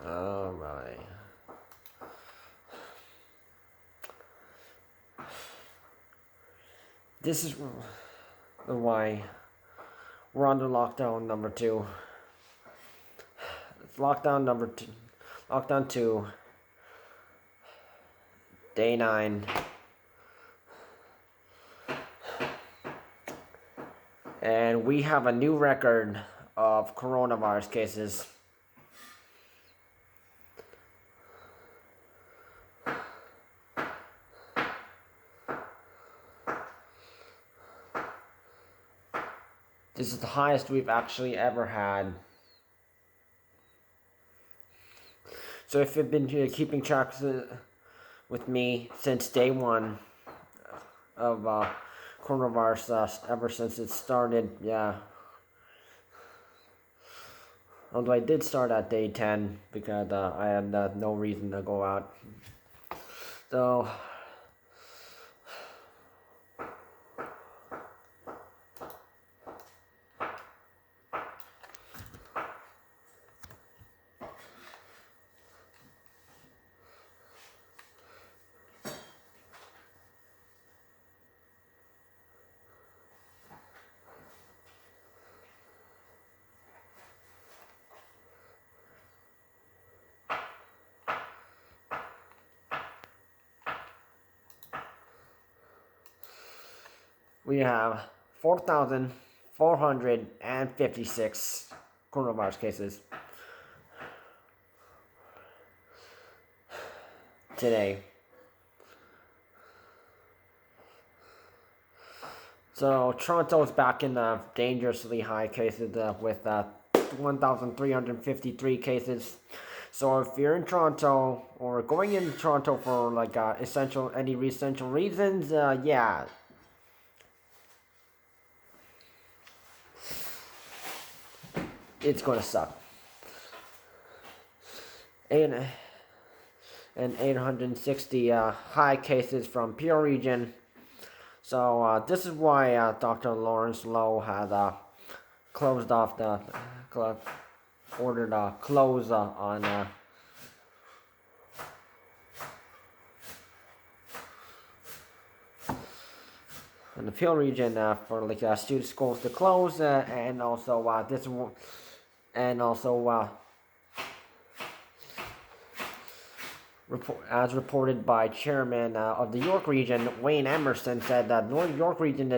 Alright. This is why we're under lockdown number 2. It's lockdown 2, day 9. And we have a new record of coronavirus cases. This is the highest we've actually ever had. So if you've been keeping track with me since day 1 of coronavirus, ever since it started, yeah. Although I did start at day 10 because I had no reason to go out. So we have 4,456 coronavirus cases today. So Toronto's back in the dangerously high cases with 1,353 cases. So if you're in Toronto or going into Toronto for like any essential reasons, yeah. It's gonna suck. And 860 high cases from Pure Region. So this is why Dr. Lawrence Lowe had closed off ordered a close on in the Peel region for like student schools to close, and also as reported by Chairman of the York Region, Wayne Emerson, said that North York Region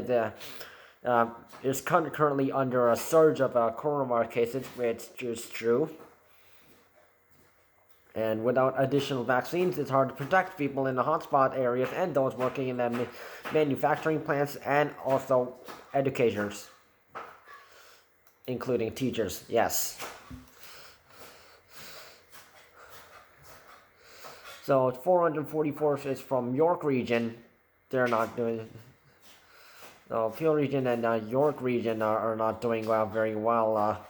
is currently under a surge of coronavirus cases, which is true. And without additional vaccines, it's hard to protect people in the hotspot areas and those working in the manufacturing plants and also educators, including teachers. Yes. So 444 is from York Region. They're not doing. No, Peel Region and York Region are not doing very well.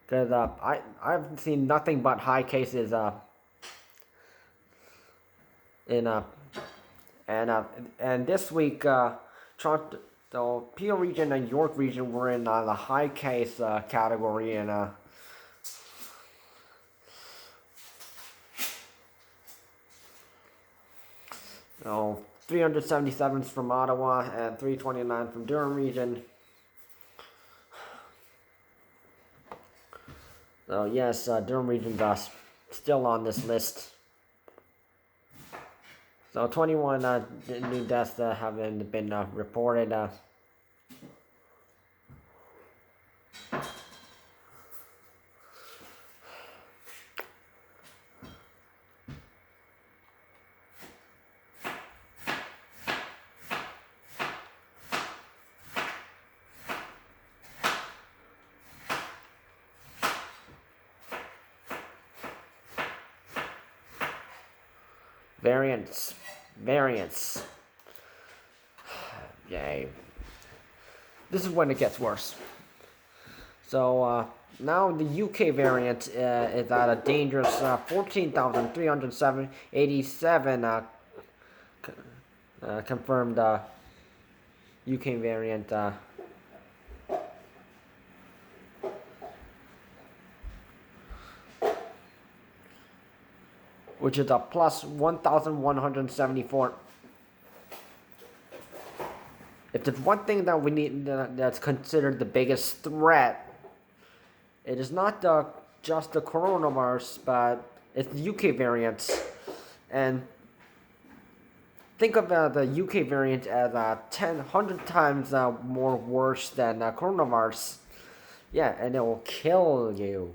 Because I've seen nothing but high cases and this week Toronto, the Peel Region and York Region were in the high case category, and so 377 from Ottawa and 329 from Durham Region. So yes, Durham Region's still on this list. So 21 new deaths haven't been reported. Variants. Yay. This is when it gets worse. So now the UK variant is at a dangerous 14,387 confirmed UK variant. which is a plus 1,174. If there's one thing that we need that's considered the biggest threat, it is not just the coronavirus, but it's the UK variants. And think of the UK variant as 100 times more worse than coronavirus. Yeah, and it will kill you.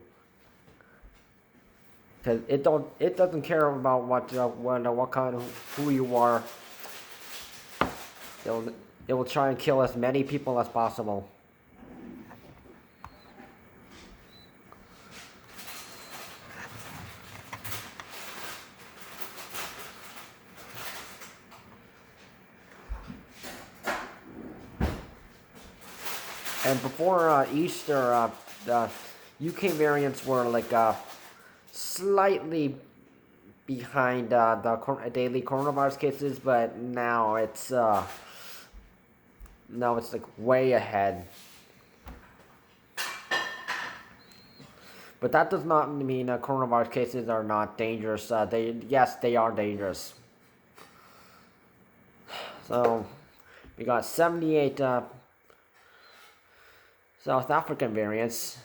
Cause it doesn't care about what kind of who you are. It will try and kill as many people as possible. And before Easter, the UK variants were like slightly behind the daily coronavirus cases, but now it's like way ahead. But that does not mean coronavirus cases are not dangerous. They are dangerous. So we got 78 South African variants.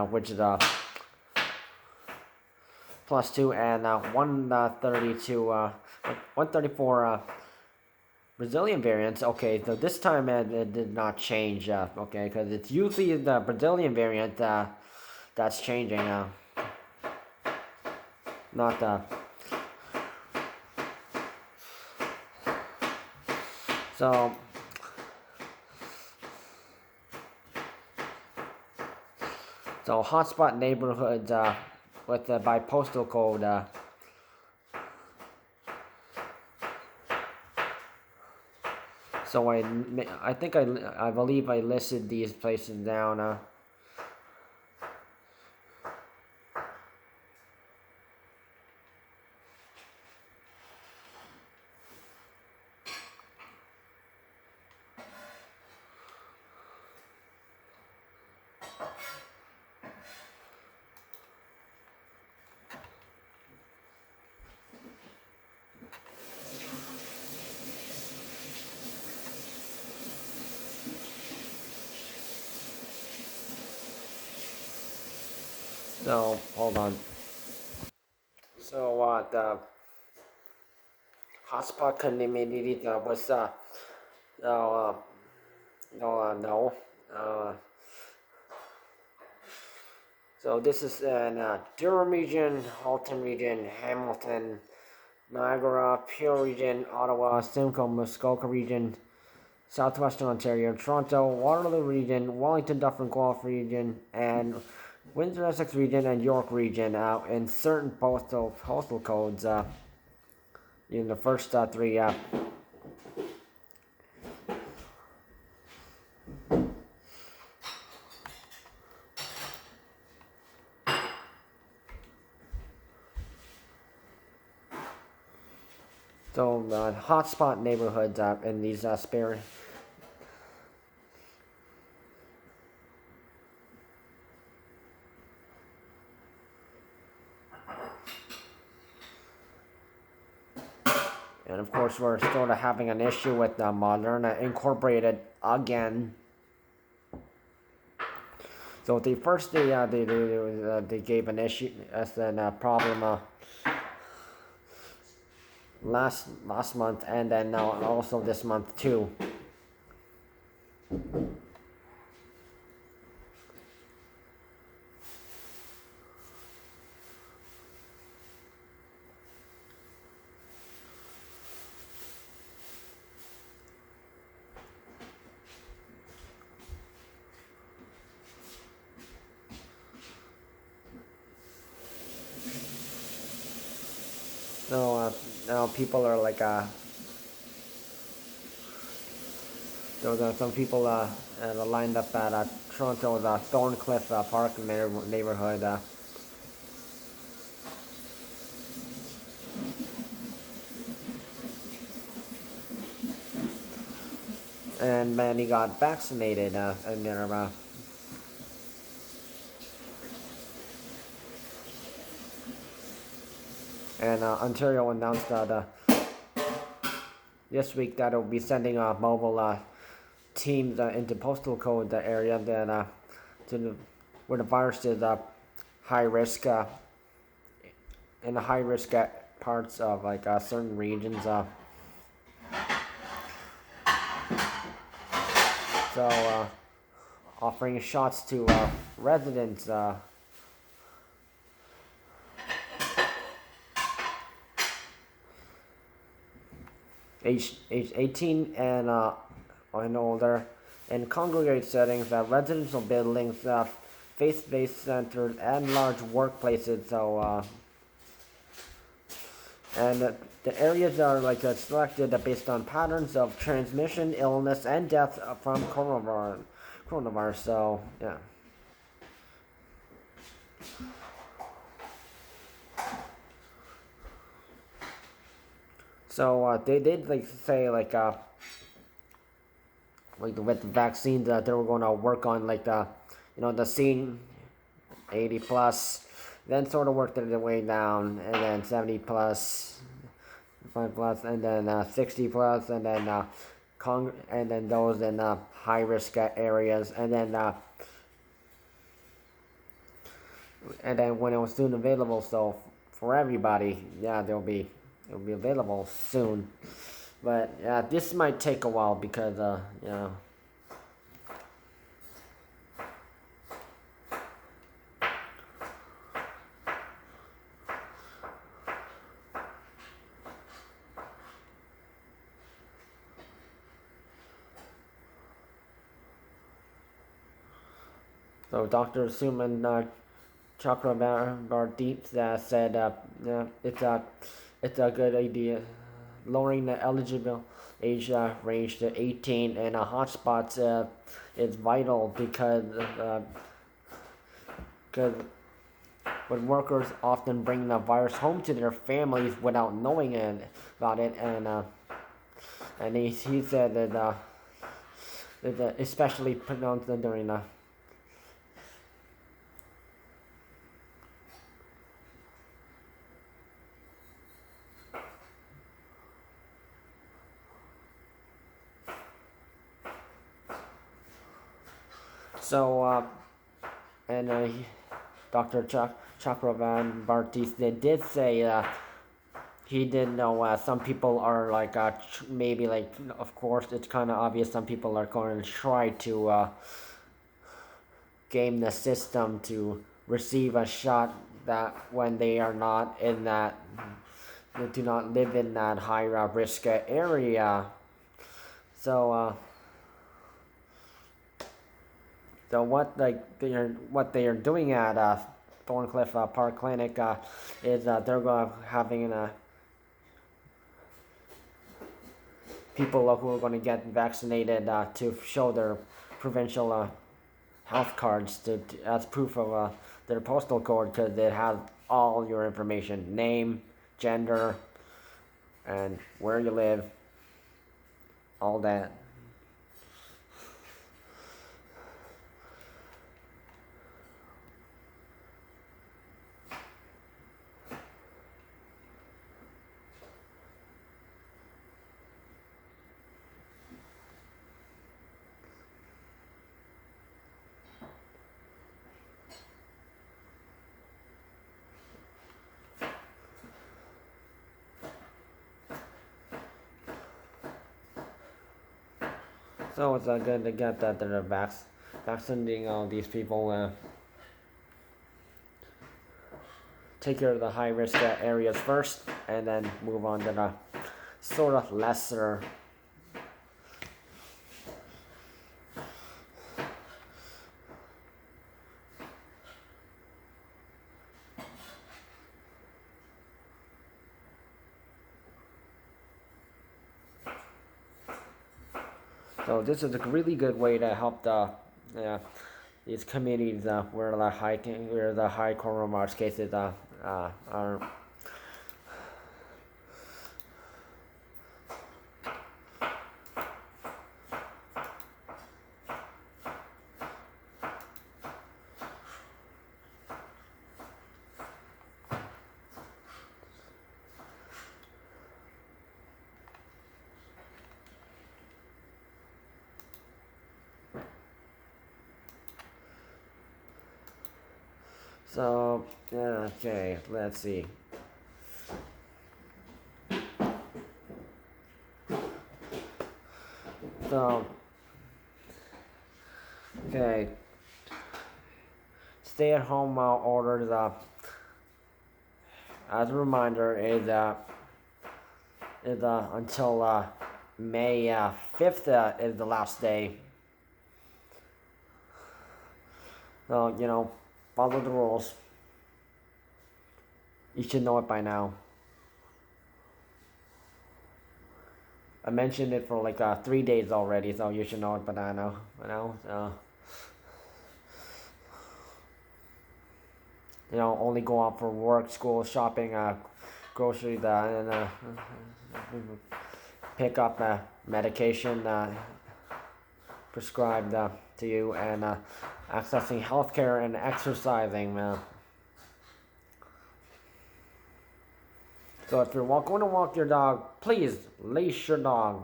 Which is plus 2 and 134 Brazilian variants. Okay, so this time it did not change. Okay, because it's usually the Brazilian variant that's changing now. Not so. So hotspot neighborhoods with by postal code. So I believe I listed these places down. So hold on. So the hotspot community was no. So this is in Durham Region, Halton Region, Hamilton, Niagara, Peel Region, Ottawa, Simcoe, Muskoka Region, Southwestern Ontario, Toronto, Waterloo Region, Wellington, Dufferin, Guelph Region, and Windsor, Essex Region, and York Region. In certain postal codes, in the first three. So hotspot neighborhoods in these spare. And of course, we're sort of having an issue with Moderna Incorporated again. So the first they gave an issue as a problem last month, and then now also this month too. So now people are like some people lined up at Toronto's Thorncliffe Park neighborhood. and many got vaccinated, and Ontario announced that this week that it will be sending mobile teams into postal code the area that where the virus is high risk in the high risk parts of like certain regions. So offering shots to residents. Age 18 and older, in congregate settings, residential buildings, faith-based centers, and large workplaces. So, and the areas are like selected based on patterns of transmission, illness, and death from coronavirus. So, yeah. So they did like say like with the vaccines that they were going to work on like the scene 80 plus, then sort of worked their way down, and then 70 plus, 5 plus, and then 60 plus, and then and then those in high risk areas, and then when it was soon available, so for everybody, yeah, it'll be available soon. But yeah, this might take a while because you know. So Dr. Sumon Chakrabarti said, yeah, it's a good idea. Lowering the eligible age range to 18 in hotspots is vital because when workers often bring the virus home to their families without knowing about it, and he said that especially pronounced during so and Dr. Chakrabarti did say he did know some people are like maybe like, of course it's kind of obvious some people are going to try to game the system to receive a shot that when they are not in that, they do not live in that high risk area. So so what they are doing at Thorncliffe Park Clinic is they're having people who are going to get vaccinated to show their provincial health cards as proof of their postal code, because it has all your information: name, gender, and where you live, all that. So it's good to get that they're vaccinating all these people. Take care of the high risk areas first, and then move on to the sort of lesser. So this is a really good way to help these communities where the high coronavirus cases are. So, okay, let's see. So, okay, stay-at-home orders. As a reminder, is until May 5th is the last day. So follow the rules. You should know it by now. I mentioned it for like 3 days already, so you should know it by now. Only go out for work, school, shopping, groceries, and pick up medication prescribed to you, and accessing healthcare and exercising. So if you're going to walk your dog, please leash your dog.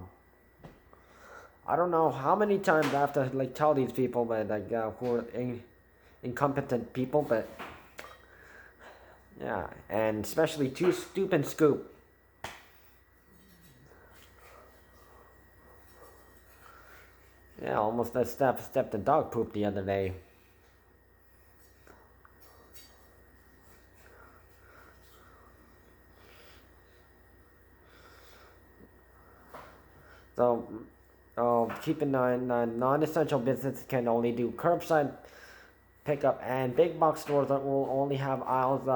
I don't know how many times I have to tell these people, but who are incompetent people, but yeah, and especially too Stoop and Scoop. Yeah, almost stepped in dog poop the other day. So, keep in mind, non-essential businesses can only do curbside pickup, and big box stores will only have aisles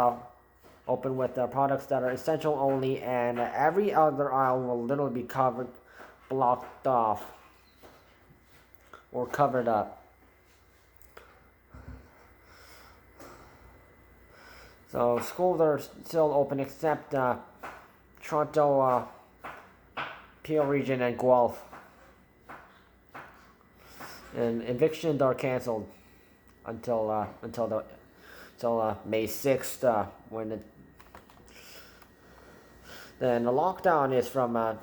open with products that are essential only, and every other aisle will literally be blocked off, or covered up. So schools are still open except Toronto, Peel Region, and Guelph. And evictions are cancelled until May 6th, when then the lockdown is from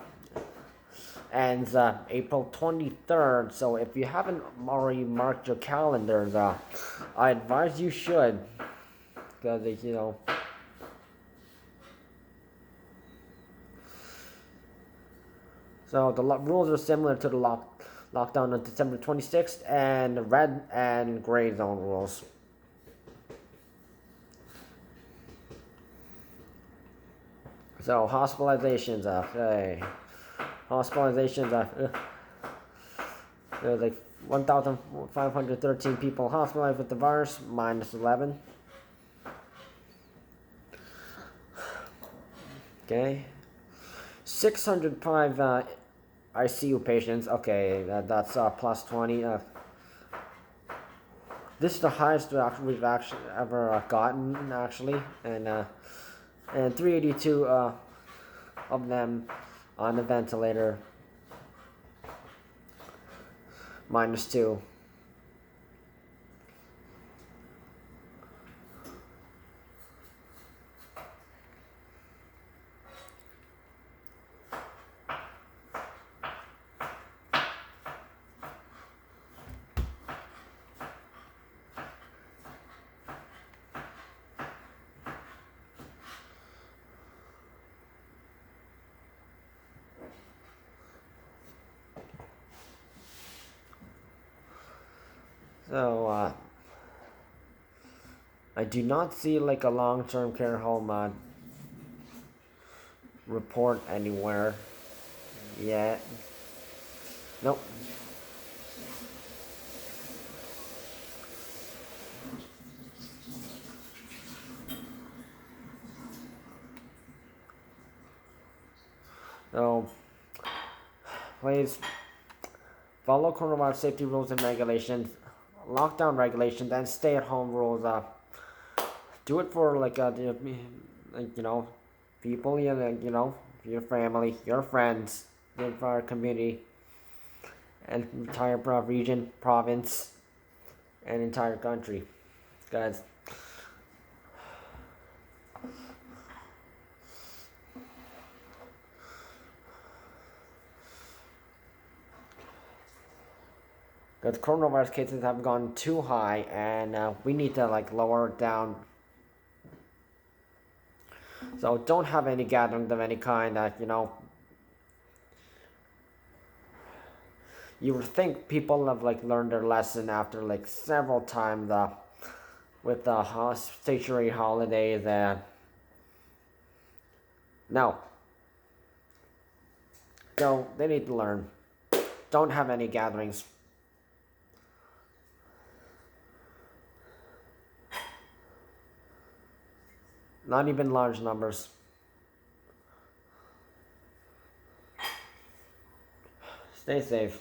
ends April 23rd. So if you haven't already marked your calendars, I advise you should, because So the rules are similar to the lockdown on December 26th, and red and gray zone rules. So hospitalizations, okay. There's like 1,513 people hospitalized with the virus, minus 11. Okay. 605 ICU patients. Okay, that's plus 20. This is the highest we've actually ever gotten, actually, and 382 of them on the ventilator, minus 2. So, I do not see like a long-term care home report anywhere yet. Nope. So, please follow coronavirus safety rules and regulations, lockdown regulations, and stay-at-home rules. Do it for people, your family, your friends, for our community, and entire region, province, and entire country, guys. Because coronavirus cases have gone too high, and we need to lower it down So don't have any gatherings of any kind that, you would think people have like learned their lesson after like several times with the statutory holidays. No. So they need to learn. Don't have any gatherings. Not even large numbers. Stay safe.